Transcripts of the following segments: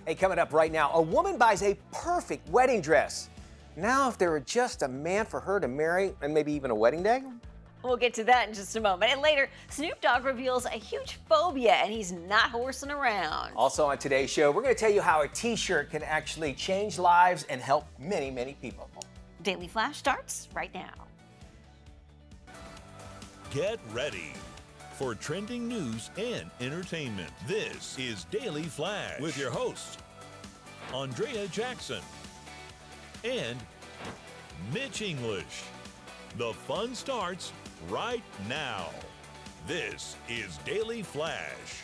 Hey, coming up right now, a woman buys a perfect wedding dress. Now, if there were just a man for her to marry and maybe even a wedding day? We'll get to that in just a moment. And later, Snoop Dogg reveals a huge phobia, and he's not horsing around. Also on today's show, we're going to tell you how a t-shirt can actually change lives and help many, many people. Daily Flash starts right now. Get ready for trending news and entertainment. This is Daily Flash with your hosts, Andrea Jackson and Mitch English. The fun starts right now. This is Daily Flash.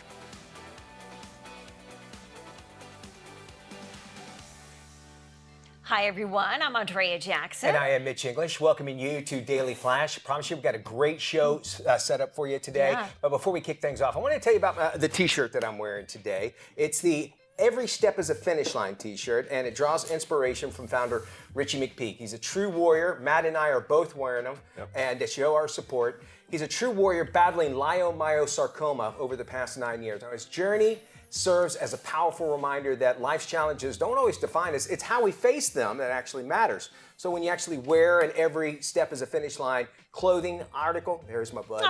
Hi, everyone. I'm Andrea Jackson. And I am Mitch English, welcoming you to Daily Flash. I promise you we've got a great show set up for you today. Yeah. But before we kick things off, I want to tell you about the t-shirt that I'm wearing today. It's the Every Step is a Finish Line t-shirt, and it draws inspiration from founder Richie McPeak. He's a true warrior. Matt and I are both wearing them, and to show our support. He's a true warrior battling leiomyosarcoma over the past 9 years. Now, his journey serves as a powerful reminder that life's challenges don't always define us. It's how we face them that actually matters. So when you actually wear an Every Step is a Finish Line clothing article, there's my bud,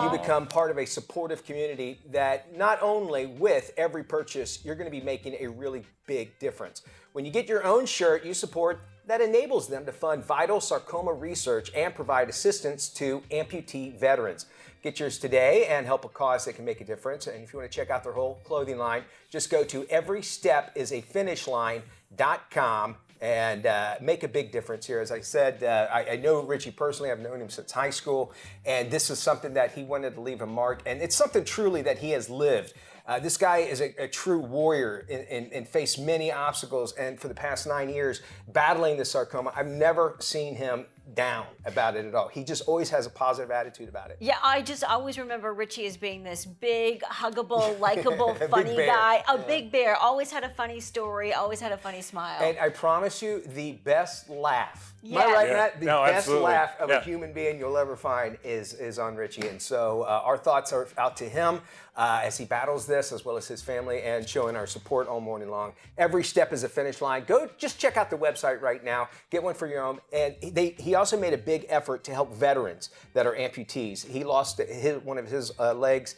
you become part of a supportive community that not only with every purchase, you're going to be making a really big difference. When you get your own shirt, you support that enables them to fund vital sarcoma research and provide assistance to amputee veterans. Get yours today and help a cause that can make a difference. And if you want to check out their whole clothing line, just go to everystepisafinishline.com and make a big difference here. As I said, I know Richie personally. I've known him since high school, and this is something that he wanted to leave a mark, and it's something truly that he has lived. This guy is a true warrior and faced many obstacles, and for the past 9 years, battling the sarcoma, I've never seen him down about it at all. He just always has a positive attitude about it. Yeah, I just always remember Richie as being this big, huggable, likable, funny guy. A big bear. Always had a funny story, always had a funny smile. And I promise you, the best laugh. Yeah. Am I right, Matt? The best absolutely. laugh of a human being you'll ever find is on Richie. And so our thoughts are out to him as he battles this, as well as his family, and showing our support all morning long. Every Step is a Finish Line. Go just check out the website right now. Get one for your own. And he also made a big effort to help veterans that are amputees. He lost one of his legs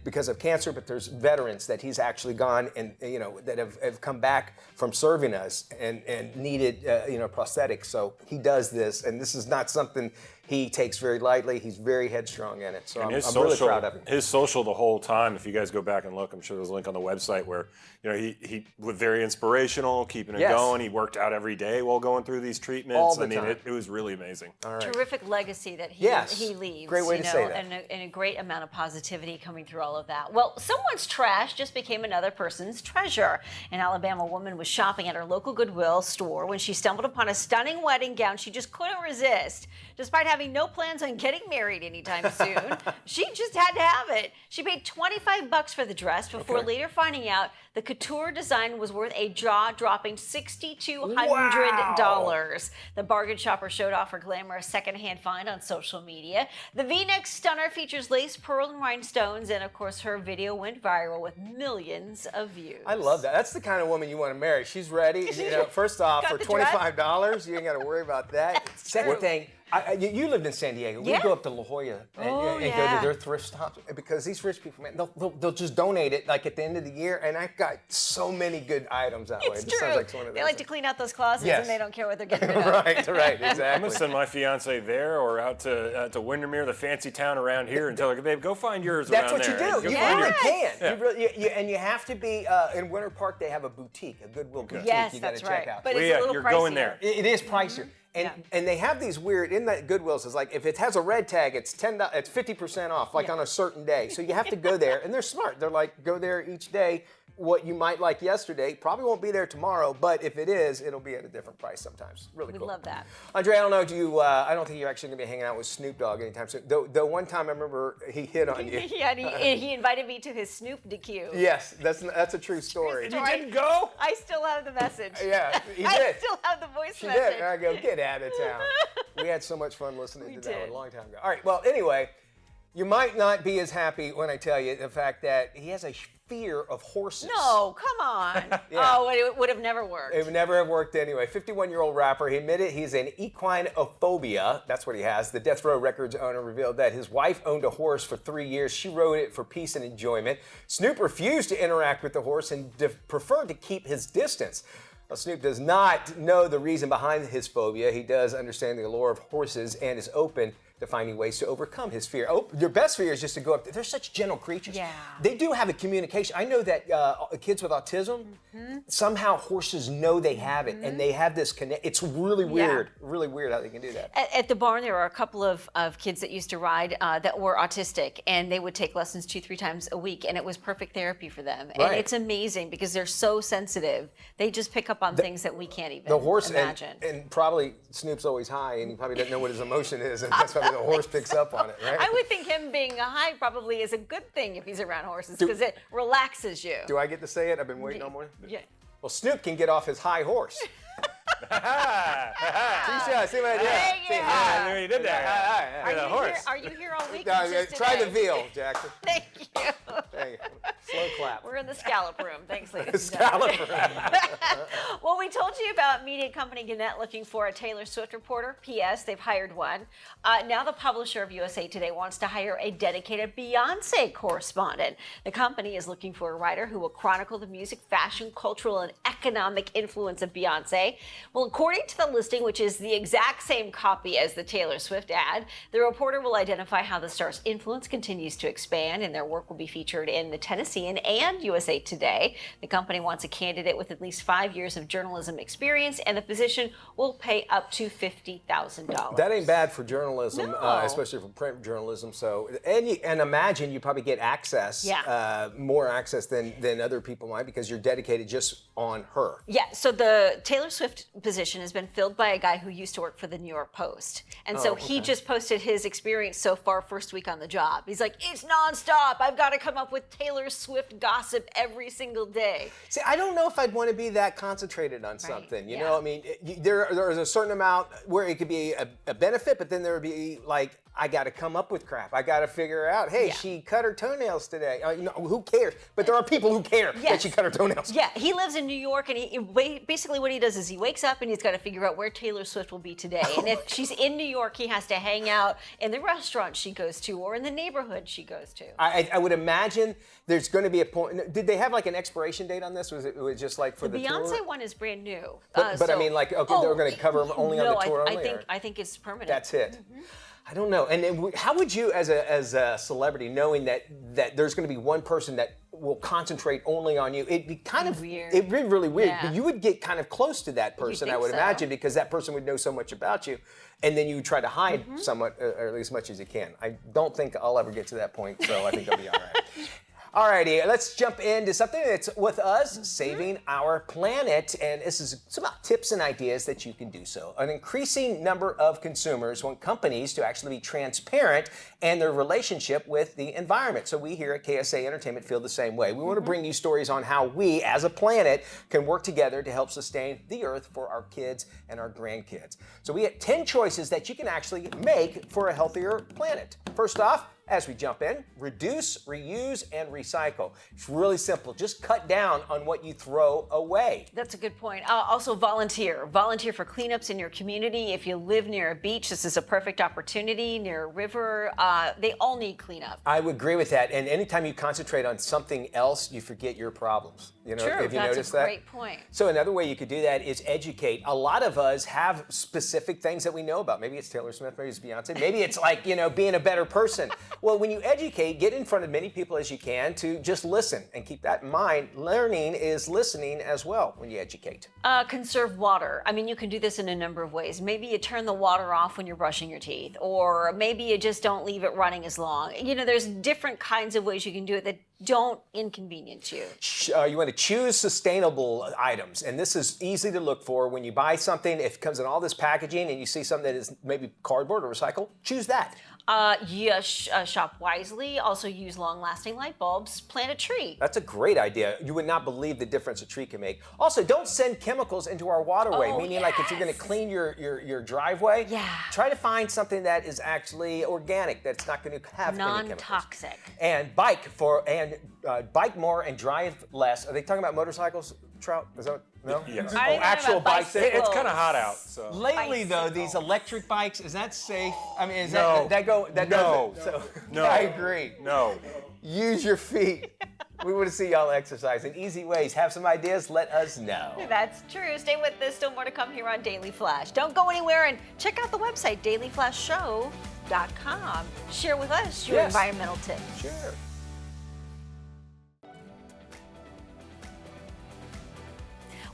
because of cancer, but there's veterans that he's actually gone and that have come back from serving us and needed prosthetics. So he does this, and this is not something he takes very lightly. He's very headstrong in it. So I'm really proud of him. His social the whole time, if you guys go back and look, I'm sure there's a link on the website where he was very inspirational, keeping it going. He worked out every day while going through these treatments. All the time. It was really amazing. All right. Terrific legacy that he leaves. Great way to say that. And a great amount of positivity coming through all of that. Well, someone's trash just became another person's treasure. An Alabama woman was shopping at her local Goodwill store when she stumbled upon a stunning wedding gown she just couldn't resist. Despite having no plans on getting married anytime soon, she just had to have it. She paid $25 for the dress before later finding out the couture design was worth a jaw-dropping $6,200. Wow. The bargain shopper showed off her glamorous secondhand find on social media. The V-neck stunner features lace, pearl, and rhinestones, and of course her video went viral with millions of views. I love that. That's the kind of woman you want to marry. She's ready. First off, for $25, you ain't got to worry about that. Second thing, you lived in San Diego. We go up to La Jolla and go to their thrift shops because these rich people, man, they'll just donate it like at the end of the year, and I've got so many good items that way. It's This true. sounds like one of They those like to clean out those closets, Yes. and they don't care what they're getting rid of. right, exactly. I'm gonna send my fiance there or out to Windermere, the fancy town around here, and tell her, babe, go find yours That's around what there. you do. You Go find really yours. can. And you have to be in Winter Park. They have a boutique, a Goodwill boutique. Yes, you got to that's right. check out. But it's a little you're pricier. going there. It is pricier. And they have these weird, in that Goodwill's is like, if it has a red tag, it's $10, it's 50% off, like on a certain day. So you have to go there, and they're smart. They're like, go there each day. What you might like yesterday probably won't be there tomorrow, but if it is, it'll be at a different price sometimes. Really cool. We love that. Andrea, I don't know, I don't think you're actually gonna be hanging out with Snoop Dogg anytime soon. Though one time I remember he hit on you. Yeah, and he invited me to his Snoop DQ. Yes, that's a true story. True story. You didn't go? I still have the message. Yeah, he I did. still have the voice She message. did. I go, get out of town. We had so much fun listening to that did. one a long time ago. All right, well, anyway, You might not be as happy when I tell you the fact that he has a fear of horses. No, come on. Yeah. Oh, it would have never worked. It would never have worked anyway. 51-year-old rapper, he admitted he's an equinophobia. That's what he has. The Death Row Records owner revealed that his wife owned a horse for 3 years. She rode it for peace and enjoyment. Snoop refused to interact with the horse and preferred to keep his distance. Well, Snoop does not know the reason behind his phobia. He does understand the allure of horses and is open to finding ways to overcome his fear. Oh, your best fear is just to go up there. They're such gentle creatures. Yeah. They do have a communication. I know that kids with autism, somehow horses know they have it, and they have this connect. It's really weird, really weird how they can do that. At the barn, there are a couple of kids that used to ride that were autistic, and they would take lessons 2-3 times a week, and it was perfect therapy for them. And it's amazing because they're so sensitive. They just pick up on things that we can't even imagine. And probably Snoop's always high, and he probably doesn't know what his emotion is, and that's why the horse picks up on it, right? I would think him being high probably is a good thing if he's around horses because it relaxes you. Do I get to say it? I've been waiting all morning. Yeah. Well, Snoop can get off his high horse. See what I did? There you did that. Are you here all week? Try the veal, Jackson. Thank you. Thank you. Slow clap. We're in the scallop room. Thanks, ladies and Scallop gentlemen. room. Well, we told you about media company Gannett looking for a Taylor Swift reporter. P.S. They've hired one. Now the publisher of USA Today wants to hire a dedicated Beyonce correspondent. The company is looking for a writer who will chronicle the music, fashion, cultural, and economic influence of Beyonce. Well, according to the listing, which is the exact same copy as the Taylor Swift ad, the reporter will identify how the star's influence continues to expand, and their work will be featured in the Tennessean and USA Today. The company wants a candidate with at least 5 years of journalism experience, and the position will pay up to $50,000. That ain't bad for journalism, No. especially for print journalism. So, and imagine you probably get access, more access than other people might because you're dedicated just on her. Yeah, so the Taylor Swift position has been filled by a guy who used to work for the New York Post. And so he just posted his experience so far first week on the job. He's like, it's nonstop. I've got to come up with Taylor Swift gossip every single day. See, I don't know if I'd want to be that concentrated on something. You know, I mean, there is a certain amount where it could be a benefit, but then there would be like, I got to come up with crap. I got to figure out, hey, she cut her toenails today. You know, who cares? But there are people who care that she cut her toenails. Yeah, he lives in New York, and basically what he does is he wakes up and he's got to figure out where Taylor Swift will be today. And if she's in New York, he has to hang out in the restaurant she goes to or in the neighborhood she goes to. I would imagine there's going to be a point. Did they have like an expiration date on this? Was it just like for the tour? Beyonce one is brand new. But I mean, like, okay, they're going to cover them only on the tour only? I think it's permanent. That's it. I don't know. And then how would you, as a celebrity, knowing that there's going to be one person that will concentrate only on you, it'd be kind of weird. It'd be really weird. Yeah. But you would get kind of close to that person, I would imagine, because that person would know so much about you, and then you would try to hide somewhat, or at least as much as you can. I don't think I'll ever get to that point, so I think I'll be all right. Alrighty, let's jump into something that's with us, saving our planet. And this is about tips and ideas that you can do so. An increasing number of consumers want companies to actually be transparent in their relationship with the environment. So we here at KSA Entertainment feel the same way. We want to bring you stories on how we, as a planet, can work together to help sustain the Earth for our kids and our grandkids. So we have 10 choices that you can actually make for a healthier planet. First off, as we jump in, reduce, reuse, and recycle. It's really simple. Just cut down on what you throw away. That's a good point. Also volunteer. Volunteer for cleanups in your community. If you live near a beach, this is a perfect opportunity. Near a river, they all need cleanup. I would agree with that. And anytime you concentrate on something else, you forget your problems. You know, True, have you that's noticed a that? great point. So another way you could do that is educate. A lot of us have specific things that we know about. Maybe it's Taylor Swift, maybe it's Beyonce, maybe it's like, you know, being a better person. Well, when you educate, get in front of many people as you can to just listen and keep that in mind. Learning is listening as well when you educate. Conserve water. I mean, you can do this in a number of ways. Maybe you turn the water off when you're brushing your teeth, or maybe you just don't leave it running as long. You know, there's different kinds of ways you can do it that don't inconvenience you. You want to choose sustainable items, and this is easy to look for. When you buy something, if it comes in all this packaging and you see something that is maybe cardboard or recycled, choose that. Shop wisely. Also use long-lasting light bulbs. Plant a tree. That's a great idea. You would not believe the difference a tree can make. Also, don't send chemicals into our waterway. Meaning, like if you're going to clean your driveway, try to find something that is actually organic. That's not going to have any chemicals. Non-toxic. And bike more and drive less. Are they talking about motorcycles, Trout? Is that no? Yes. Actual bikes. It's kind of hot out. So. Lately, though, these electric bikes, is that safe? I mean, is No. No. I agree. No. Use your feet. We want to see y'all exercising. Easy ways. Have some ideas? Let us know. That's true. Stay with us. Still more to come here on Daily Flash. Don't go anywhere and check out the website, dailyflashshow.com. Share with us your environmental tips. Sure.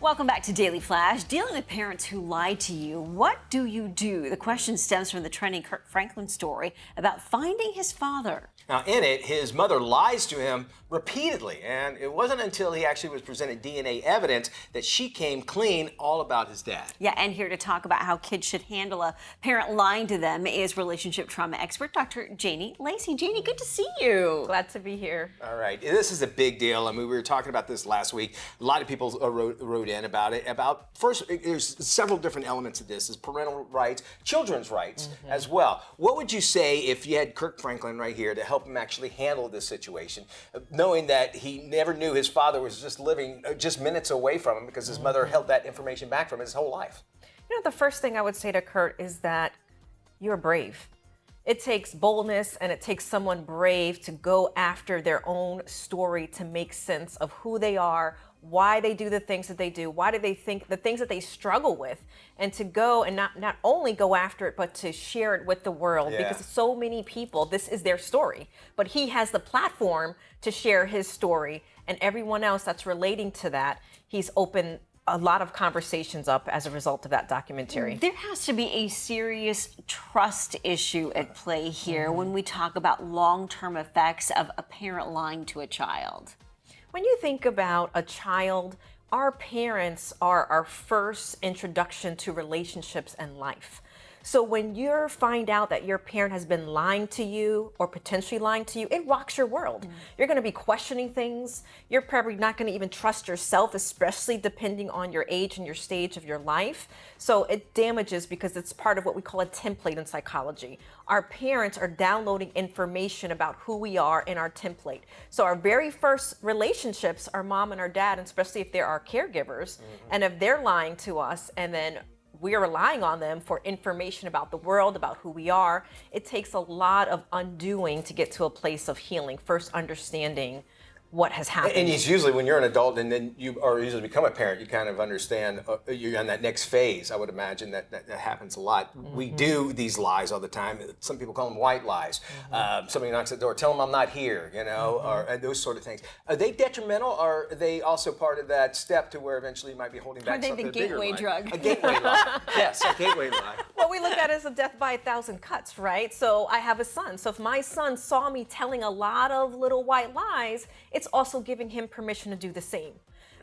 Welcome back to Daily Flash. Dealing with parents who lie to you, what do you do? The question stems from the trending Kirk Franklin story about finding his father. Now, in it, his mother lies to him repeatedly, and it wasn't until he actually was presented DNA evidence that she came clean all about his dad. Yeah, and here to talk about how kids should handle a parent lying to them is relationship trauma expert Dr. Janie Lacy. Janie, good to see you. Glad to be here. All right, this is a big deal. I mean, we were talking about this last week. A lot of people wrote in about it. First, there's several different elements of this. There's parental rights, children's rights as well. What would you say if you had Kirk Franklin right here to help him actually handle this situation, knowing that he never knew his father was just living just minutes away from him because his mother held that information back from his whole life? You know, the first thing I would say to Kurt is that you're brave. It takes boldness and it takes someone brave to go after their own story to make sense of who they are, why they do the things that they do, why do they think the things that they struggle with, and to go and not only go after it, but to share it with the world, because so many people, this is their story, but he has the platform to share his story, and everyone else that's relating to that, he's opened a lot of conversations up as a result of that documentary. There has to be a serious trust issue at play here when we talk about long-term effects of a parent lying to a child. When you think about a child, our parents are our first introduction to relationships and life. So when you find out that your parent has been lying to you or potentially lying to you, it rocks your world. You're going to be questioning things. You're probably not going to even trust yourself, especially depending on your age and your stage of your life. So it damages because it's part of what we call a template in psychology. Our parents are downloading information about who we are in our template. So our very first relationships are mom and our dad, and especially if they're our caregivers. And if they're lying to us and then we are relying on them for information about the world, about who we are, it takes a lot of undoing to get to a place of healing, first understanding what has happened. And it's usually when you're an adult and then you or usually become a parent, you kind of understand, you're on that next phase. I would imagine that happens a lot. We do these lies all the time. Some people call them white lies. Somebody knocks at the door, tell them I'm not here, you know, or those sort of things. Are they detrimental, or are they also part of that step to where eventually you might be holding back something bigger? Are they the gateway drug? A gateway lie. Yes, a gateway lie. Well, we look at it as a death by 1,000 cuts, right? So I have a son. So if my son saw me telling a lot of little white lies, it's also giving him permission to do the same.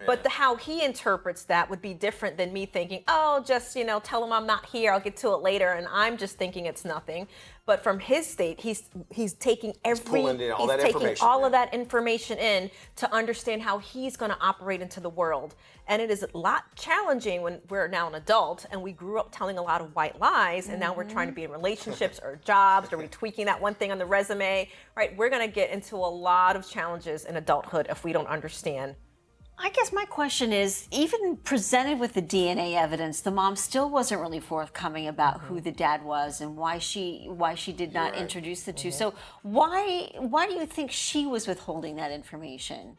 But how he interprets that would be different than me thinking, oh, just, you know, tell him I'm not here, I'll get to it later, and I'm just thinking it's nothing. But from his state, he's taking all of that information in to understand how he's going to operate into the world. And it is a lot challenging when we're now an adult and we grew up telling a lot of white lies, and now we're trying to be in relationships or jobs, or we're tweaking that one thing on the resume, right? We're going to get into a lot of challenges in adulthood if we don't understand. I guess my question is, even presented with the DNA evidence, the mom still wasn't really forthcoming about who the dad was and why she did not introduce the two. So why do you think she was withholding that information?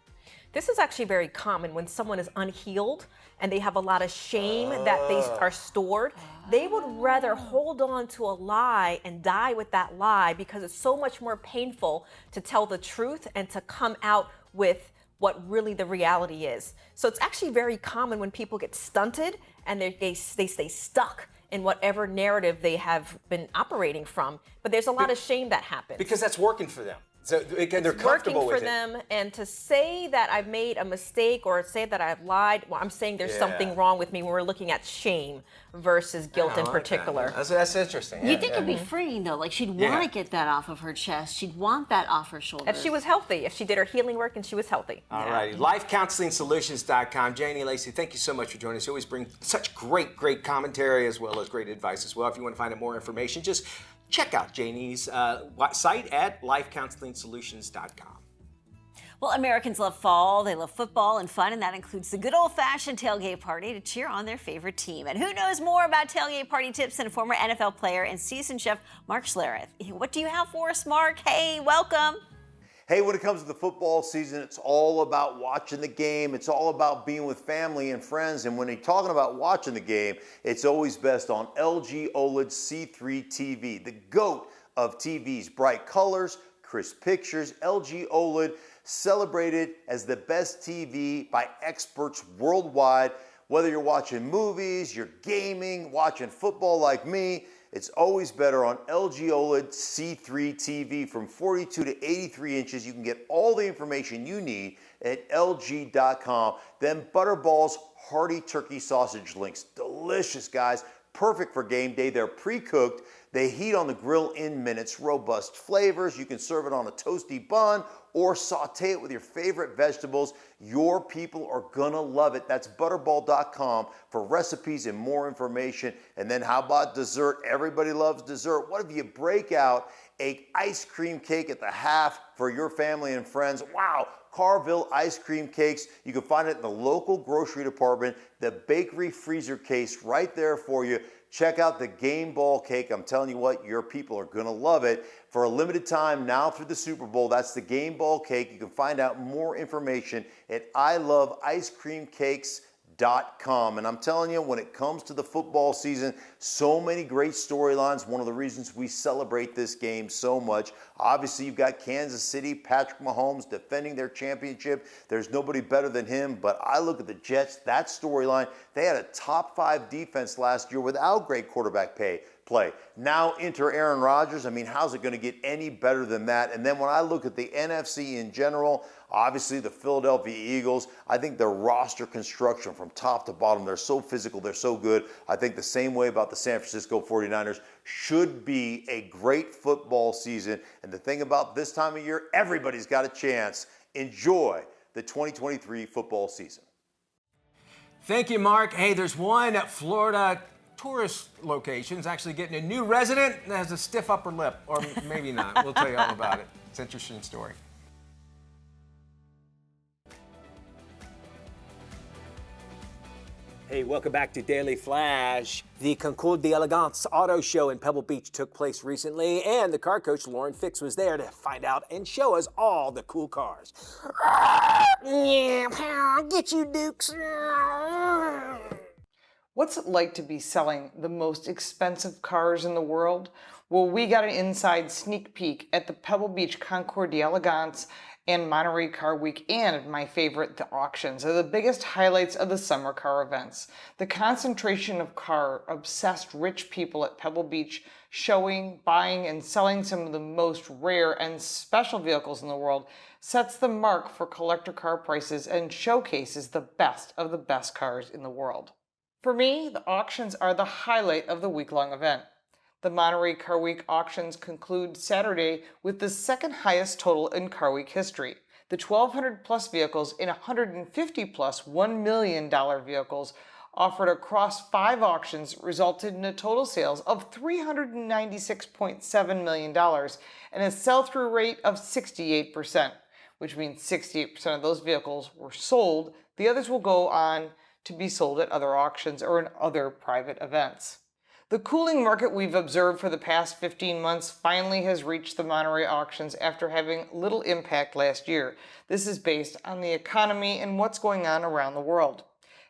This is actually very common when someone is unhealed and they have a lot of shame that they are stored. They would rather hold on to a lie and die with that lie because it's so much more painful to tell the truth and to come out with what really the reality is. So it's actually very common when people get stunted and they stay stuck in whatever narrative they have been operating from. But there's a lot of shame that happens. Because that's working for them. So again, they're It's comfortable working with for it. them, and to say that I've made a mistake or say that I've lied, well, I'm saying there's something wrong with me when we're looking at shame versus guilt in particular. That's interesting. You think it'd be freeing though, like she'd want to get that off of her chest. She'd want that off her shoulders. If she was healthy, if she did her healing work and she was healthy. All righty. LifeCounselingSolutions.com. Janie Lacy, thank you so much for joining us. You always bring such great commentary as well as great advice as well. If you want to find out more information, just check out Janie's site at LifeCounselingSolutions.com. Well, Americans love fall, they love football and fun, and that includes the good old-fashioned tailgate party to cheer on their favorite team. And who knows more about tailgate party tips than former NFL player and seasoned chef Mark Schlereth. What do you have for us, Mark? Hey, welcome. Hey, when it comes to the football season, it's all about watching the game. It's all about being with family and friends. And when you're talking about watching the game, it's always best on LG OLED C3 TV, the GOAT of TVs. Bright colors, crisp pictures, LG OLED, celebrated as the best TV by experts worldwide. Whether you're watching movies, you're gaming, watching football like me, it's always better on LG OLED C3 TV from 42 to 83 inches. You can get all the information you need at LG.com. Then Butterball's hearty turkey sausage links. Delicious, guys. Perfect for game day. They're pre-cooked. They heat on the grill in minutes. Robust flavors. You can serve it on a toasty bun or saute it with your favorite vegetables. Your people are gonna love it. That's Butterball.com for recipes and more information. And then how about dessert? Everybody loves dessert. What if you break out an ice cream cake at the half for your family and friends? Wow, Carville ice cream cakes. You can find it in the local grocery department. The bakery freezer case right there for you. Check out the Game Ball cake. I'm telling you what, your people are gonna love it. For a limited time now through the Super Bowl, that's the Game Ball cake. You can find out more information at iloveicecreamcakes.com. And I'm telling you, when it comes to the football season, so many great storylines. One of the reasons we celebrate this game so much. Obviously, you've got Kansas City, Patrick Mahomes defending their championship. There's nobody better than him. But I look at the Jets, that storyline. They had a top 5 defense last year without great quarterback play. Now enter Aaron Rodgers. I mean, how's it going to get any better than that? And then when I look at the NFC in general, obviously the Philadelphia Eagles, I think their roster construction from top to bottom, they're so physical, they're so good. I think the same way about the San Francisco 49ers. Should be a great football season. And the thing about this time of year, everybody's got a chance. Enjoy the 2023 football season. Thank you, Mark. Hey, there's one Florida tourist location is actually getting a new resident that has a stiff upper lip, or maybe not. We'll tell you all about it. It's an interesting story. Hey, welcome back to Daily Flash. The Concours d'Elegance Auto Show in Pebble Beach took place recently, and the car coach Lauren Fix was there to find out and show us all the cool cars. Yeah, pal, get you, Dukes. What's it like to be selling the most expensive cars in the world? Well, we got an inside sneak peek at the Pebble Beach Concours d'Elegance and Monterey Car Week, and my favorite, the auctions, are the biggest highlights of the summer car events. The concentration of car-obsessed rich people at Pebble Beach showing, buying, and selling some of the most rare and special vehicles in the world sets the mark for collector car prices and showcases the best of the best cars in the world. For me, the auctions are the highlight of the week-long event. The Monterey Car Week auctions conclude Saturday with the second highest total in Car Week history. The 1,200 plus vehicles and 150 plus $1 million vehicles offered across 5 auctions resulted in a total sales of $396.7 million and a sell-through rate of 68%, which means 68% of those vehicles were sold. The others will go on to be sold at other auctions or in other private events. The cooling market we've observed for the past 15 months finally has reached the Monterey auctions after having little impact last year. This is based on the economy and what's going on around the world.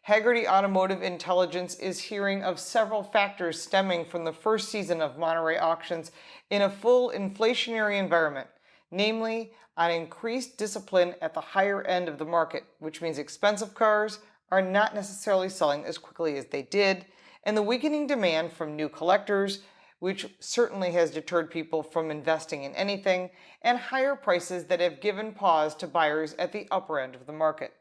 Hagerty Automotive Intelligence is hearing of several factors stemming from the first season of Monterey auctions in a full inflationary environment, namely on increased discipline at the higher end of the market, which means expensive cars are not necessarily selling as quickly as they did, and the weakening demand from new collectors, which certainly has deterred people from investing in anything, and higher prices that have given pause to buyers at the upper end of the market.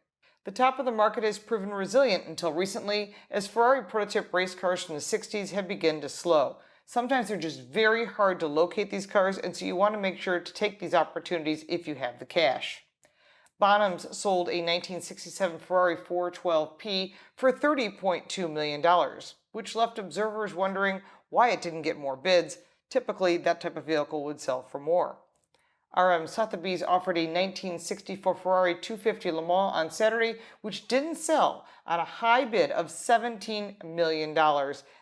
The top of the market has proven resilient until recently, as Ferrari prototype race cars from the 60s have begun to slow. Sometimes they're just very hard to locate these cars, and so you want to make sure to take these opportunities if you have the cash. Bonhams sold a 1967 Ferrari 412P for $30.2 million, which left observers wondering why it didn't get more bids. Typically, that type of vehicle would sell for more. RM Sotheby's offered a 1964 Ferrari 250 Le Mans on Saturday, which didn't sell, on a high bid of $17 million.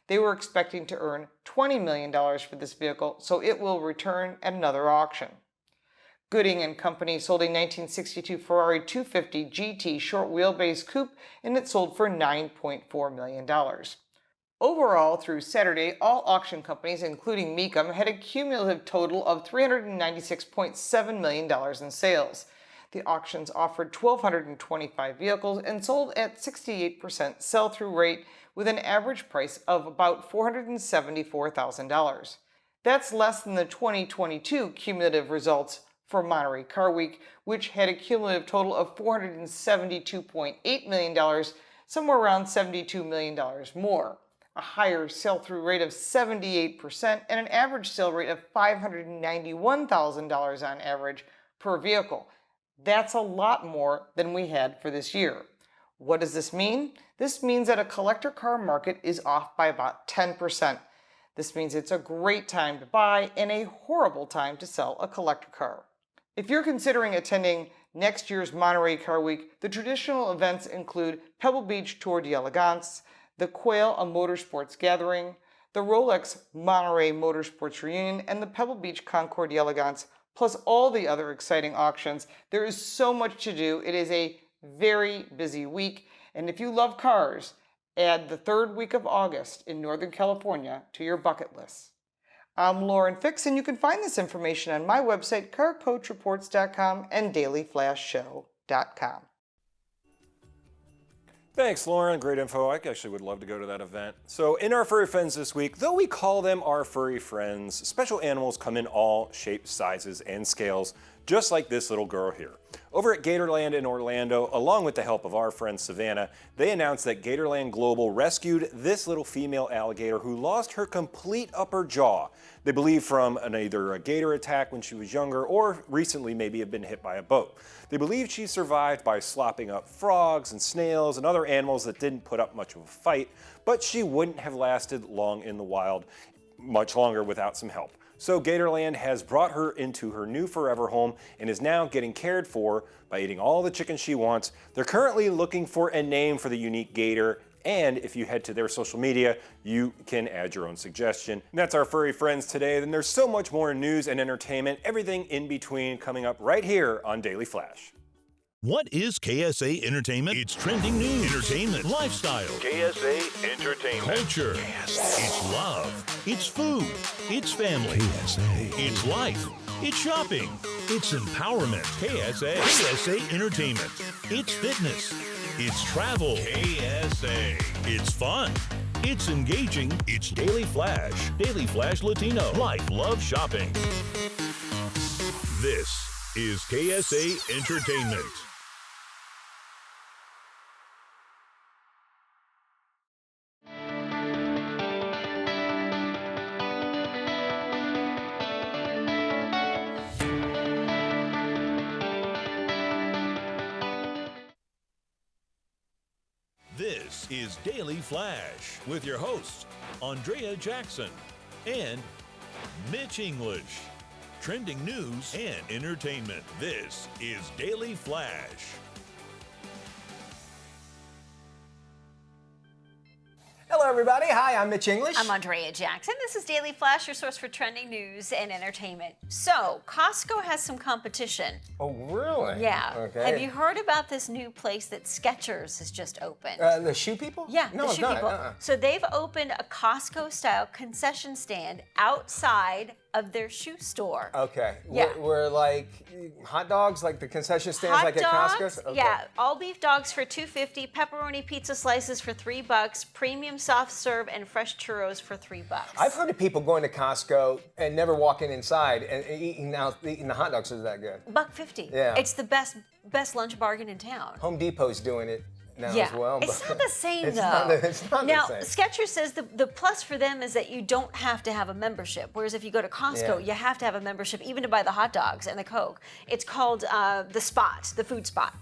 They were expecting to earn $20 million for this vehicle, so it will return at another auction. Gooding & Company sold a 1962 Ferrari 250 GT short wheelbase coupe, and it sold for $9.4 million. Overall, through Saturday, all auction companies, including Mecum, had a cumulative total of $396.7 million in sales. The auctions offered 1,225 vehicles and sold at 68% sell-through rate, with an average price of about $474,000. That's less than the 2022 cumulative results for Monterey Car Week, which had a cumulative total of $472.8 million, somewhere around $72 million more. A higher sell-through rate of 78% and an average sale rate of $591,000 on average per vehicle. That's a lot more than we had for this year. What does this mean? This means that a collector car market is off by about 10%. This means it's a great time to buy and a horrible time to sell a collector car. If you're considering attending next year's Monterey Car Week, the traditional events include Pebble Beach Tour d'Elegance, the Quail a Motorsports Gathering, the Rolex Monterey Motorsports Reunion, and the Pebble Beach Concours d'Elegance, plus all the other exciting auctions. There is so much to do. It is a very busy week, and if you love cars, add the third week of August in Northern California to your bucket list. I'm Lauren Fix, and you can find this information on my website, carcoachreports.com and dailyflashshow.com. Thanks, Lauren. Great info. I actually would love to go to that event. So in our furry friends this week, though we call them our furry friends, special animals come in all shapes, sizes, and scales, just like this little girl here. Over at Gatorland in Orlando, along with the help of our friend Savannah, they announced that Gatorland Global rescued this little female alligator who lost her complete upper jaw. They believe from either a gator attack when she was younger or recently maybe had been hit by a boat. They believe she survived by slopping up frogs and snails and other animals that didn't put up much of a fight, but she wouldn't have lasted long in the wild, much longer without some help. So Gatorland has brought her into her new forever home and is now getting cared for by eating all the chicken she wants. They're currently looking for a name for the unique gator, and if you head to their social media, you can add your own suggestion. And that's our furry friends today. Then there's so much more news and entertainment, everything in between, coming up right here on Daily Flash. What is KSA Entertainment? It's trending news, entertainment, lifestyle, KSA Entertainment. culture, it's love, it's food, it's family, KSA. It's life, it's shopping, it's empowerment. KSA Entertainment. It's fitness, it's travel. KSA. It's fun, it's engaging, it's Daily Flash. Daily Flash Latino. Life, love, shopping. This is KSA Entertainment. This is Daily Flash with your hosts, Andrea Jackson and Mitch English. Trending news and entertainment. This is Daily Flash. Hello, everybody. Hi, I'm Mitch English. I'm Andrea Jackson. This is Daily Flash, your source for trending news and entertainment. So, Costco has some competition. Oh, really? Yeah. Okay. Have you heard about this new place that Skechers has just opened? The shoe people? Yeah, no, the shoe not, people. So they've opened a Costco-style concession stand outside of their shoe store. Okay. Yeah. We're like hot dogs, like the concession stands, Hot like dogs, at Costco's. Okay. yeah, all beef dogs for $2.50, pepperoni pizza slices for $3, premium soft serve and fresh churros for $3. I've heard of people going to Costco and never walking inside and eating the hot dogs is that good. $1.50. Yeah. It's the best lunch bargain in town. Home Depot's doing it now Yeah, as well. it's but not the same it's though. It's not now, the same. Skechers says the plus for them is that you don't have to have a membership. Whereas if you go to Costco, Yeah. you have to have a membership even to buy the hot dogs and the Coke. It's called the Spot, the food spot.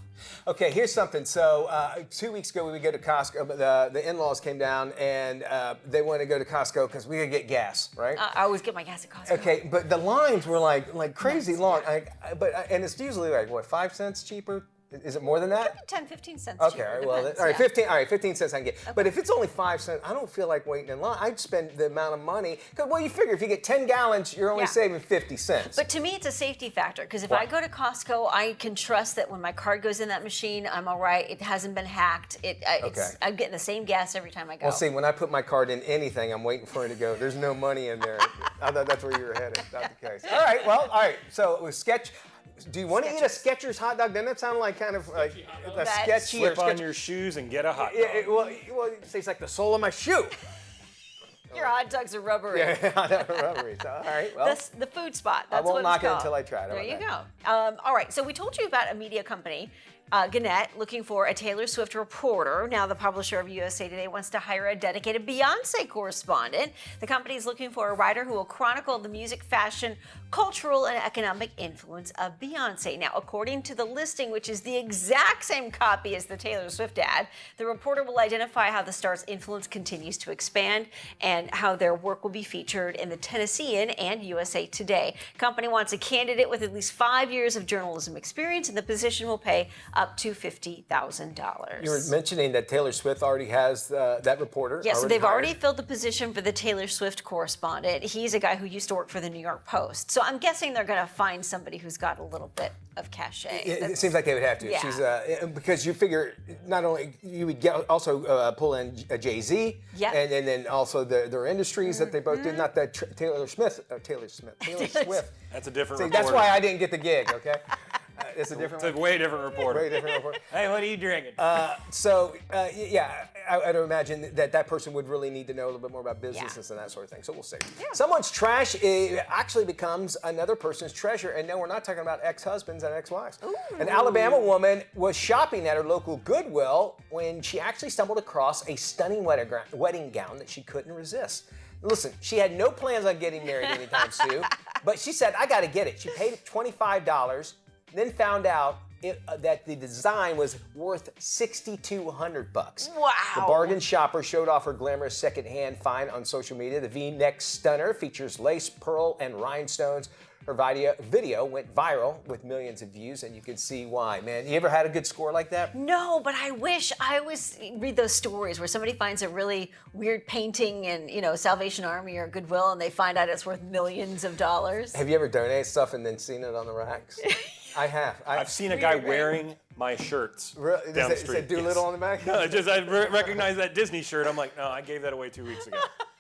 Okay, here's something. So 2 weeks ago, we would go to Costco. But the in-laws came down and they wanted to go to Costco because we could get gas, right? I always get my gas at Costco. Okay, but the lines were like crazy long. And it's usually like what, 5 cents cheaper? Is it more than that? 10, 15 cents Okay, cheaper, all right, well, depends, all right, yeah. 15. All right, 15 cents I can get. But if it's only 5 cents, I don't feel like waiting in line. I'd spend the amount of money. Well, you figure if you get 10 gallons, you're only Yeah. saving 50 cents. But to me, it's a safety factor because if Why? I go to Costco, I can trust that when my card goes in that machine, I'm all right. It hasn't been hacked. I'm getting the same gas every time I go. Well, see, when I put my card in anything, I'm waiting for it to go. There's no money in there. I thought that's where you were headed. Not the case. All right, well, all right. So it was sketch. Do you want to eat a Skechers hot dog? Doesn't that sound like kind of like a That's- sketchy or Slip on sketchy? your shoes and get a hot dog. Yeah, well, it tastes like the sole of my shoe. Your hot dogs are rubbery. Yeah, rubbery. So, all right, well. The food spot. That's won't what knock it's it called. until I try it. How There about you that? go. All right, so we told you about a media company, Gannett, looking for a Taylor Swift reporter. Now the publisher of USA Today wants to hire a dedicated Beyonce correspondent. The company is looking for a writer who will chronicle the music, fashion, cultural, and economic influence of Beyonce. Now, according to the listing, which is the exact same copy as the Taylor Swift ad, the reporter will identify how the star's influence continues to expand and how their work will be featured in the Tennessean and USA Today. Company wants a candidate with at least 5 years of journalism experience, and the position will pay up to $50,000. You were mentioning that Taylor Swift already has that reporter. Yes, so they've hired. already filled the position for the Taylor Swift correspondent. He's a guy who used to work for the New York Post. So I'm guessing they're going to find somebody who's got a little bit of cachet. It seems like they would have to. Yeah. She's because you figure not only you would also pull in Jay-Z, Yeah. and then also their industries that they both did. Not that Taylor Swift. Taylor Swift. That's a different See, reporter. that's why I didn't get the gig. Okay, it's a different. It's a way different reporter. Way different report. Hey, what are you drinking? Yeah, I'd imagine that person would really need to know a little bit more about businesses and that sort of thing. So we'll see. Someone's trash actually becomes another person's treasure. And no, we're not talking about ex-husbands and ex-wives. An Alabama woman was shopping at her local Goodwill when she actually stumbled across a stunning wedding gown that she couldn't resist. Listen, she had no plans on getting married anytime soon, but she said, I got to get it. She paid $25, then found out that the design was worth $6,200. Wow. The bargain shopper showed off her glamorous secondhand find on social media. The V-neck stunner features lace, pearl, and rhinestones. Her video went viral with millions of views, and you can see why. Man, you ever had a good score like that? No, but I wish. I always read those stories where somebody finds a really weird painting in, Salvation Army or Goodwill, and they find out it's worth millions of dollars. Have you ever donated stuff and then seen it on the racks? I have. I've seen a guy wearing my shirts Really? down the Does it street. say Doolittle on the back? No, I recognize that Disney shirt. I'm like, no, I gave that away 2 weeks ago.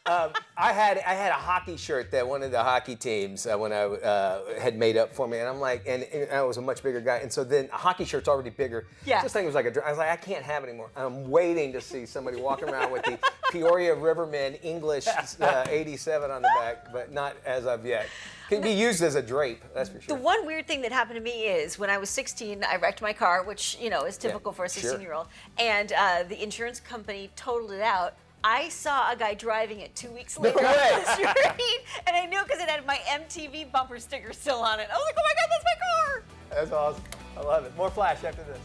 I had a hockey shirt that one of the hockey teams when I had made up for me, and I'm like, and I was a much bigger guy, and so then a hockey shirt's already bigger. Yeah. This thing was like I was like, I can't have it anymore. I'm waiting to see somebody walking around with the Peoria Rivermen English 87 on the back, but not as of yet. Can be used as a drape, that's for sure. The one weird thing that happened to me is when I was 16, I wrecked my car, which, is typical for a sure. 16-year-old, and the insurance company totaled it out. I saw a guy driving it 2 weeks later on the street, and I knew because it had my MTV bumper sticker still on it. I was like, oh my God, that's my car! That's awesome. I love it. More Flash after this.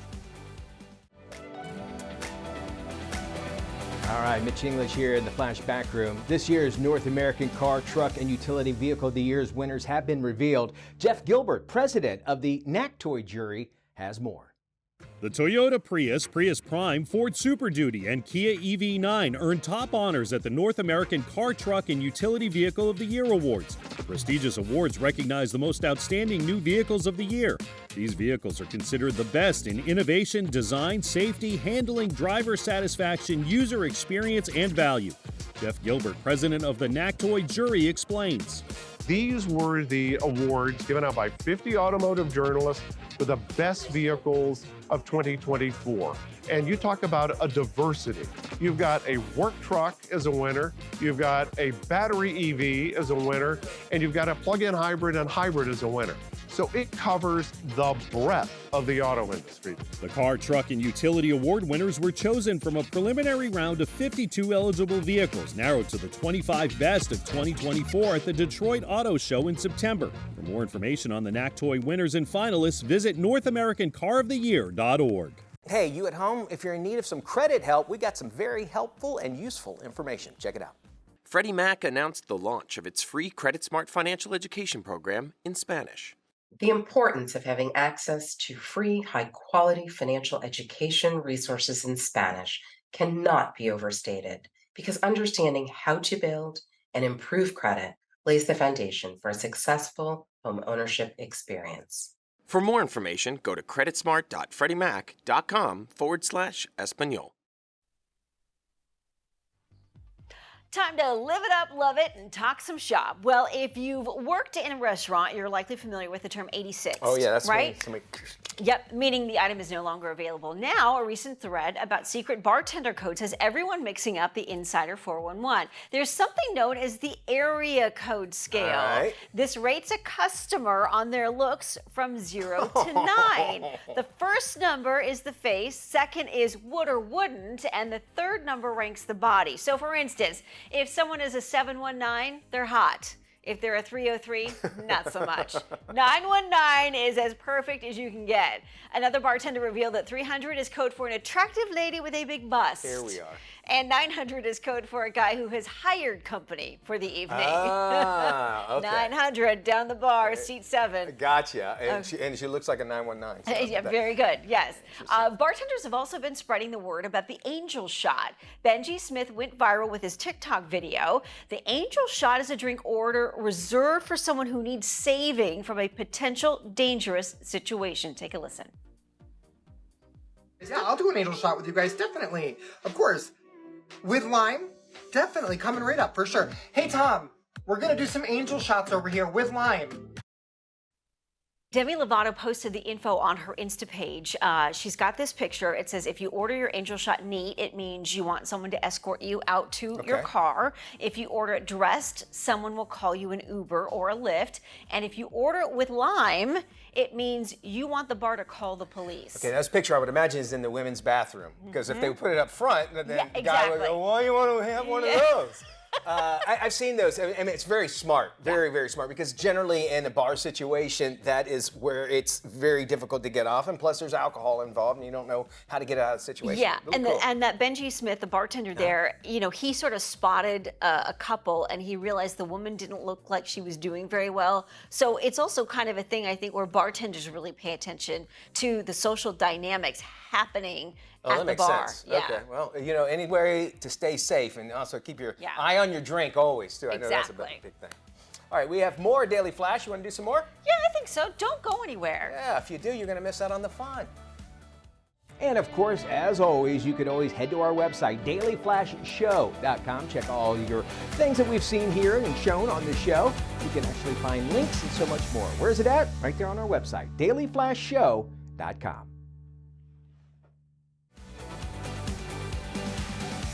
All right, Mitch English here in the Flash Back Room. This year's North American Car, Truck, and Utility Vehicle of the Year's winners have been revealed. Jeff Gilbert, president of the NACTOY jury, has more. The Toyota Prius, Prius Prime, Ford Super Duty, and Kia EV9 earned top honors at the North American Car, Truck, and Utility Vehicle of the Year Awards. The prestigious awards recognize the most outstanding new vehicles of the year. These vehicles are considered the best in innovation, design, safety, handling, driver satisfaction, user experience, and value. Jeff Gilbert, president of the NACTOY jury, explains. These were the awards given out by 50 automotive journalists for the best vehicles of 2024. And you talk about a diversity. You've got a work truck as a winner, you've got a battery EV as a winner, and you've got a plug-in hybrid and hybrid as a winner. So it covers the breadth of the auto industry. The car, truck, and utility award winners were chosen from a preliminary round of 52 eligible vehicles, narrowed to the 25 best of 2024 at the Detroit Auto Show in September. For more information on the NACTOY winners and finalists, visit NorthAmericanCarOfTheYear.org. Hey, you at home, if you're in need of some credit help, we got some very helpful and useful information. Check it out. Freddie Mac announced the launch of its free Credit Smart financial education program in Spanish. The importance of having access to free, high-quality financial education resources in Spanish cannot be overstated, because understanding how to build and improve credit lays the foundation for a successful home ownership experience. For more information, go to creditsmart.freddiemac.com/Espanol. Time to live it up, love it, and talk some shop. Well, if you've worked in a restaurant, you're likely familiar with the term 86. Oh, yeah, that's right. Yep, meaning the item is no longer available. Now, a recent thread about secret bartender codes has everyone mixing up the Insider 411. There's something known as the area code scale. Right. This rates a customer on their looks from 0 to 9. The first number is the face, second is would or wouldn't, and the third number ranks the body. So, for instance, if someone is a 719, they're hot. If they're a 303, not so much. 919 is as perfect as you can get. Another bartender revealed that 300 is code for an attractive lady with a big bust. Here we are. And 900 is code for a guy who has hired company for the evening. Ah, okay. 900 down the bar, seat 7. Gotcha. And, she looks like a 919. So Yeah, very good, yes. Bartenders have also been spreading the word about the angel shot. Benji Smith went viral with his TikTok video. The angel shot is a drink order reserved for someone who needs saving from a potential dangerous situation. Take a listen. Yeah, I'll do an angel shot with you guys, definitely. Of course. With lime, definitely coming right up for sure. Hey, Tom, we're going to do some angel shots over here with lime. Demi Lovato posted the info on her Insta page. She's got this picture. It says, if you order your angel shot neat, it means you want someone to escort you out to your car. If you order it dressed, someone will call you an Uber or a Lyft. And if you order it with lime, it means you want the bar to call the police. Okay, that's a picture I would imagine is in the women's bathroom. Because if they put it up front, then the guy would go, well, you want to have one of those? I've seen those. I mean, it's very smart, very, very smart, because generally in a bar situation, that is where it's very difficult to get off, and plus there's alcohol involved, and you don't know how to get out of the situation. Yeah, Really cool. and that Benji Smith, the bartender there, you know, he sort of spotted a couple, and he realized the woman didn't look like she was doing very well. So it's also kind of a thing, I think, where bartenders really pay attention to the social dynamics happening at that the makes bar. sense. Yeah. Okay, well, you know, any way to stay safe and also keep your eye on your drink always, too. I know that's a big thing. All right, we have more Daily Flash. You want to do some more? Yeah, I think so. Don't go anywhere. Yeah, if you do, you're going to miss out on the fun. And of course, as always, you can always head to our website, dailyflashshow.com. Check all your things that we've seen here and shown on the show. You can actually find links and so much more. Where's it at? Right there on our website, dailyflashshow.com.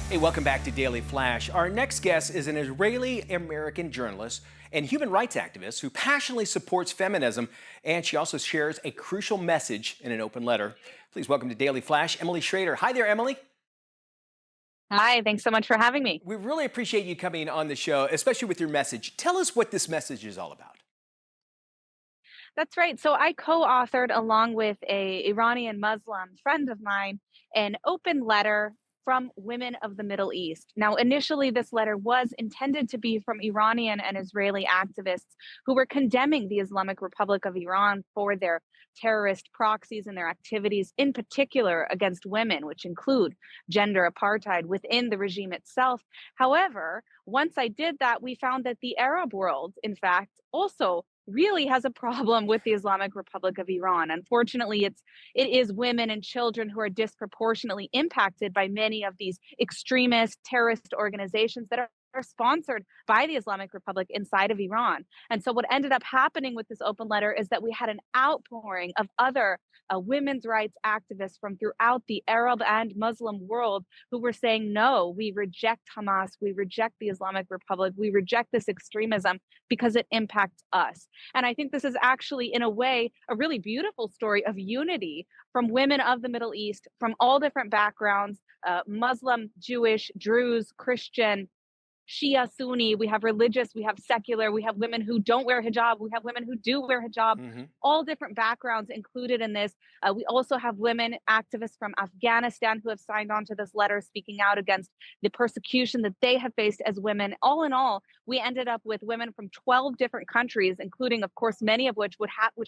Hey, welcome back to Daily Flash. Our next guest is an Israeli-American journalist and human rights activist who passionately supports feminism, and she also shares a crucial message in an open letter. Please welcome to Daily Flash, Emily Schrader. Hi there, Emily. Hi, thanks so much for having me. We really appreciate you coming on the show, especially with your message. Tell us what this message is all about. That's right. So I co-authored, along with an Iranian Muslim friend of mine, an open letter from women of the Middle East. Now, initially, this letter was intended to be from Iranian and Israeli activists who were condemning the Islamic Republic of Iran for their terrorist proxies and their activities, in particular against women, which include gender apartheid within the regime itself. However, once I did that, we found that the Arab world, in fact, also really has a problem with the Islamic Republic of Iran. Unfortunately, it is women and children who are disproportionately impacted by many of these extremist terrorist organizations that are are sponsored by the Islamic Republic inside of Iran. And so what ended up happening with this open letter is that we had an outpouring of other women's rights activists from throughout the Arab and Muslim world who were saying, no, we reject Hamas, we reject the Islamic Republic, we reject this extremism because it impacts us. And I think this is actually, in a way, a really beautiful story of unity from women of the Middle East, from all different backgrounds, Muslim, Jewish, Druze, Christian, Shia, Sunni, we have religious, we have secular, we have women who don't wear hijab, we have women who do wear hijab, all different backgrounds included in this. We also have women activists from Afghanistan who have signed on to this letter speaking out against the persecution that they have faced as women. All in all, we ended up with women from 12 different countries, including, of course, many of which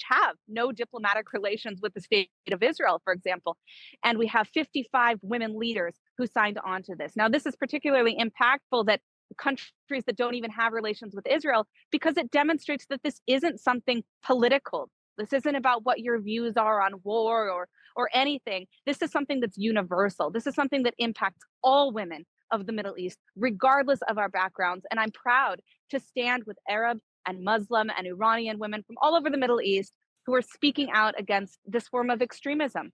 have no diplomatic relations with the state of Israel, for example. And we have 55 women leaders who signed on to this. Now, this is particularly impactful that countries that don't even have relations with Israel, because it demonstrates that this isn't something political. This isn't about what your views are on war or anything. This is something that's universal. This is something that impacts all women of the Middle East, regardless of our backgrounds. And I'm proud to stand with Arab and Muslim and Iranian women from all over the Middle East who are speaking out against this form of extremism.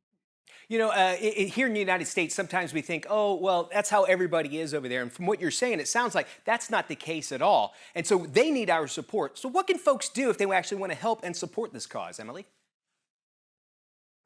You know, here in the United States, sometimes we think, oh, well, that's how everybody is over there. And from what you're saying, it sounds like that's not the case at all. And so they need our support. So what can folks do if they actually want to help and support this cause, Emily?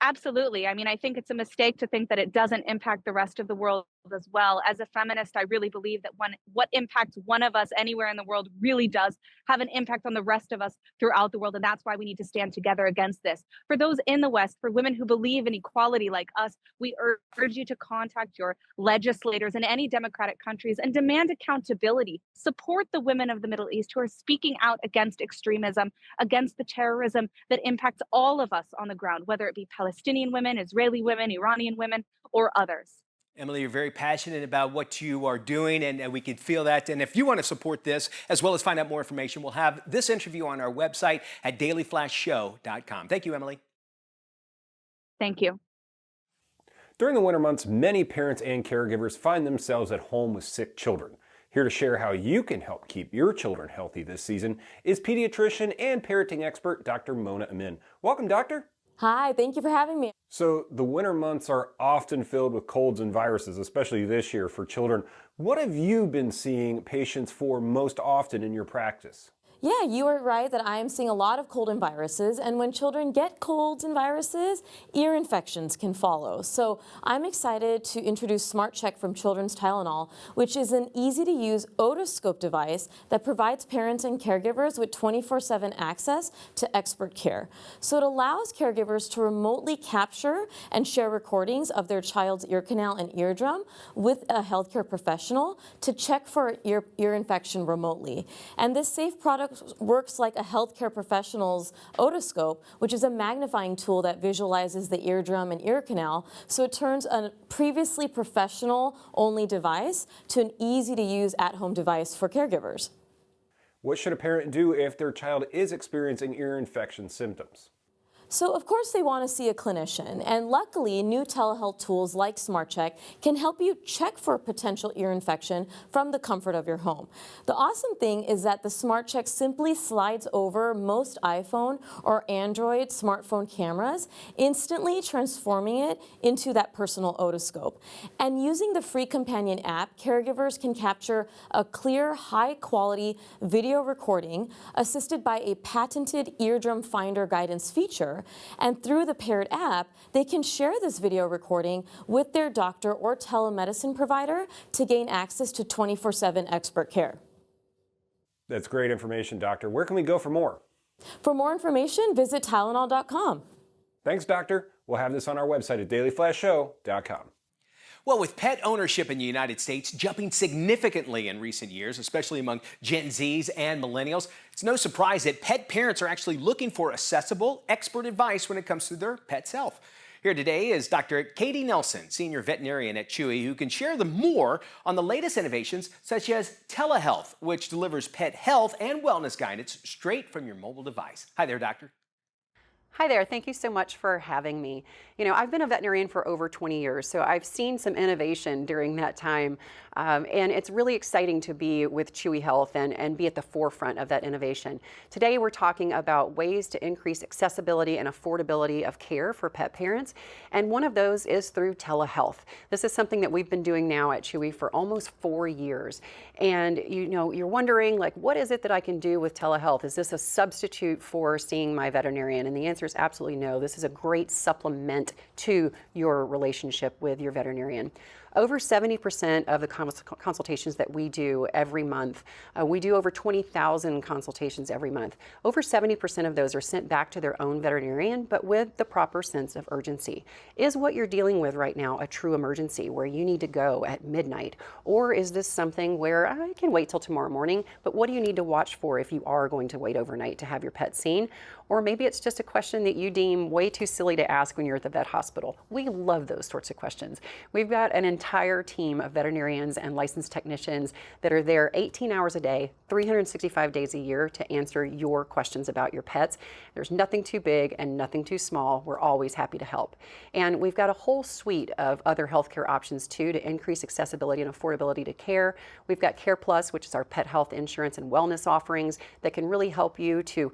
Absolutely. I mean, I think it's a mistake to think that it doesn't impact the rest of the world as well. As a feminist, I really believe that what impacts one of us anywhere in the world really does have an impact on the rest of us throughout the world. And that's why we need to stand together against this. For those in the West, for women who believe in equality like us, we urge you to contact your legislators in any democratic countries and demand accountability. Support the women of the Middle East who are speaking out against extremism, against the terrorism that impacts all of us on the ground, whether it be Palestinian women, Israeli women, Iranian women, or others. Emily, you're very passionate about what you are doing, and we can feel that. And if you want to support this, as well as find out more information, we'll have this interview on our website at dailyflashshow.com. Thank you, Emily. Thank you. During the winter months, many parents and caregivers find themselves at home with sick children. Here to share how you can help keep your children healthy this season is pediatrician and parenting expert Dr. Mona Amin. Welcome, doctor. Hi, thank you for having me. So the winter months are often filled with colds and viruses, especially this year for children. What have you been seeing patients for most often in your practice? Yeah, you are right that I am seeing a lot of cold and viruses, and when children get colds and viruses, ear infections can follow. So I'm excited to introduce Smart Check from Children's Tylenol, which is an easy-to-use otoscope device that provides parents and caregivers with 24/7 access to expert care. So it allows caregivers to remotely capture and share recordings of their child's ear canal and eardrum with a healthcare professional to check for ear infection remotely. And this safe product works like a healthcare professional's otoscope, which is a magnifying tool that visualizes the eardrum and ear canal. So it turns a previously professional-only device to an easy-to-use at-home device for caregivers. What should a parent do if their child is experiencing ear infection symptoms? So of course they want to see a clinician, and luckily new telehealth tools like SmartCheck can help you check for potential ear infection from the comfort of your home. The awesome thing is that the SmartCheck simply slides over most iPhone or Android smartphone cameras, instantly transforming it into that personal otoscope. And using the free companion app, caregivers can capture a clear, high-quality video recording assisted by a patented eardrum finder guidance feature. And through the paired app, they can share this video recording with their doctor or telemedicine provider to gain access to 24/7 expert care. That's great information, doctor. Where can we go for more? For more information, visit Tylenol.com. Thanks, doctor. We'll have this on our website at dailyflashshow.com. Well, with pet ownership in the United States jumping significantly in recent years, especially among Gen Zs and millennials, it's no surprise that pet parents are actually looking for accessible, expert advice when it comes to their pet's health. Here today is Dr. Katie Nelson, senior veterinarian at Chewy, who can share more on the latest innovations such as telehealth, which delivers pet health and wellness guidance straight from your mobile device. Hi there, doctor. Hi there, thank you so much for having me. You know, I've been a veterinarian for over 20 years, so I've seen some innovation during that time, and it's really exciting to be with Chewy Health and be at the forefront of that innovation. Today we're talking about ways to increase accessibility and affordability of care for pet parents, and one of those is through telehealth. This is something that we've been doing now at Chewy for almost 4 years, and you know, you're wondering, like, what is it that I can do with telehealth? Is this a substitute for seeing my veterinarian? And the answer is absolutely no. This is a great supplement to your relationship with your veterinarian. Over 70% of the consultations that we do every month, we do over 20,000 consultations every month. Over 70% of those are sent back to their own veterinarian, but with the proper sense of urgency. Is what you're dealing with right now a true emergency where you need to go at midnight? Or is this something where I can wait till tomorrow morning, but what do you need to watch for if you are going to wait overnight to have your pet seen? Or maybe it's just a question that you deem way too silly to ask when you're at the vet hospital. We love those sorts of questions. We've got an entire team of veterinarians and licensed technicians that are there 18 hours a day, 365 days a year to answer your questions about your pets. There's nothing too big and nothing too small. We're always happy to help. And we've got a whole suite of other healthcare options too to increase accessibility and affordability to care. We've got Care Plus, which is our pet health insurance and wellness offerings that can really help you to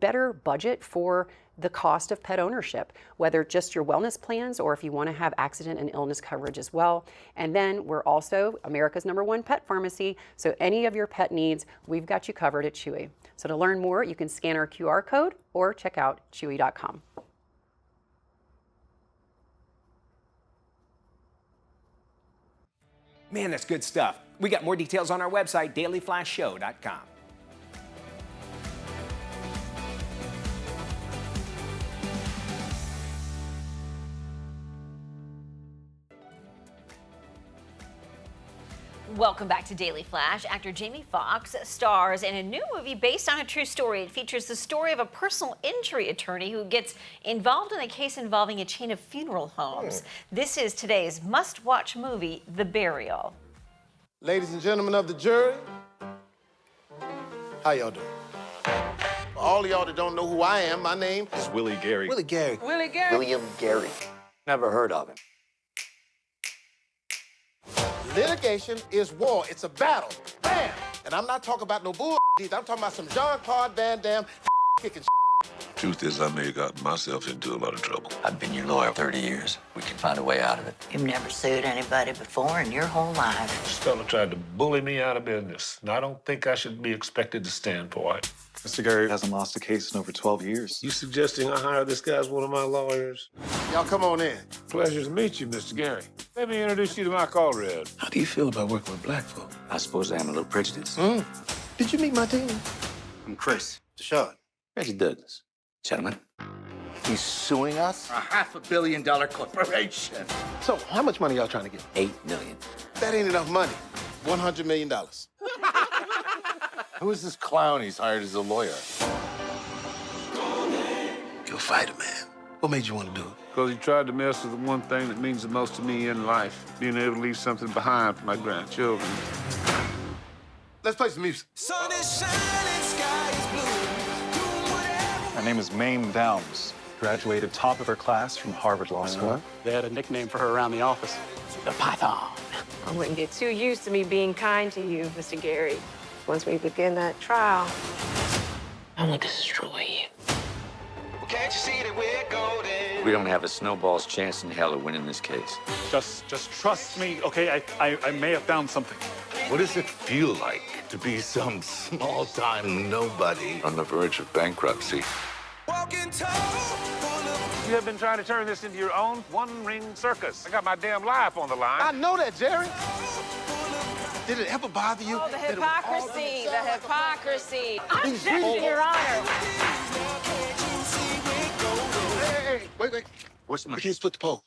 better budget for the cost of pet ownership, whether just your wellness plans or if you want to have accident and illness coverage as well. And then we're also America's #1 pet pharmacy, so any of your pet needs, we've got you covered at Chewy. So to learn more, you can scan our QR code or check out chewy.com. Man, that's good stuff. We got more details on our website, dailyflashshow.com. Welcome back to Daily Flash. Actor Jamie Foxx stars in a new movie based on a true story. It features the story of a personal injury attorney who gets involved in a case involving a chain of funeral homes. This is today's must-watch movie, The Burial. Ladies and gentlemen of the jury, how y'all doing? For all of y'all that don't know who I am, my name is Willie Gary. Willie Gary. Willie Gary. William Gary. Never heard of him. Litigation is war. It's a battle. Bam! And I'm not talking about no bull. I'm talking about some Jean-Claude Van Damme kicking. Truth is, I may have gotten myself into a lot of trouble. I've been your lawyer 30 years. We can find a way out of it. You've never sued anybody before in your whole life. This fella tried to bully me out of business, and I don't think I should be expected to stand for it. Mr. Gary hasn't lost a case in over 12 years. You suggesting I hire this guy as one of my lawyers? Y'all come on in. Pleasure to meet you, Mr. Gary. Let me introduce you to my comrade. How do you feel about working with black folk? I suppose I am a little prejudiced. Did you meet my team? I'm Chris. Deshaun. Reggie Douglas. Gentlemen. He's suing us? A $500 million corporation. So, how much money y'all trying to get? $8 million. That ain't enough money. $100 million. Who is this clown he's hired as a lawyer? You'll fight a man. What made you want to do it? Because he tried to mess with the one thing that means the most to me in life, being able to leave something behind for my grandchildren. Let's play some music. Sun is shining, sky is blue. Her name is Mame Downs. Graduated top of her class from Harvard Law School. They had a nickname for her around the office. The Python. I wouldn't get too used to me being kind to you, Mr. Gary. Once we begin that trial, I will destroy you. Can't you see that we're golden? We don't have a snowball's chance in hell of winning this case. Just trust me, okay? I may have found something. What does it feel like to be some small-time nobody on the verge of bankruptcy? Walking tall. You have been trying to turn this into your own one-ring circus. I got my damn life on the line. I know that, Jerry. Did it ever bother you? oh, the hypocrisy, the hypocrisy. Objection, Your Honor. Hey, wait. What's my... We can't split the pole.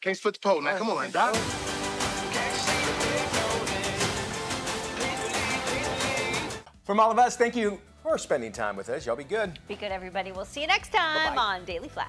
Can't split the pole. Now, come on, Doc. From all of us, thank you for spending time with us. Y'all be good. Be good, everybody. We'll see you next time on Daily Flash.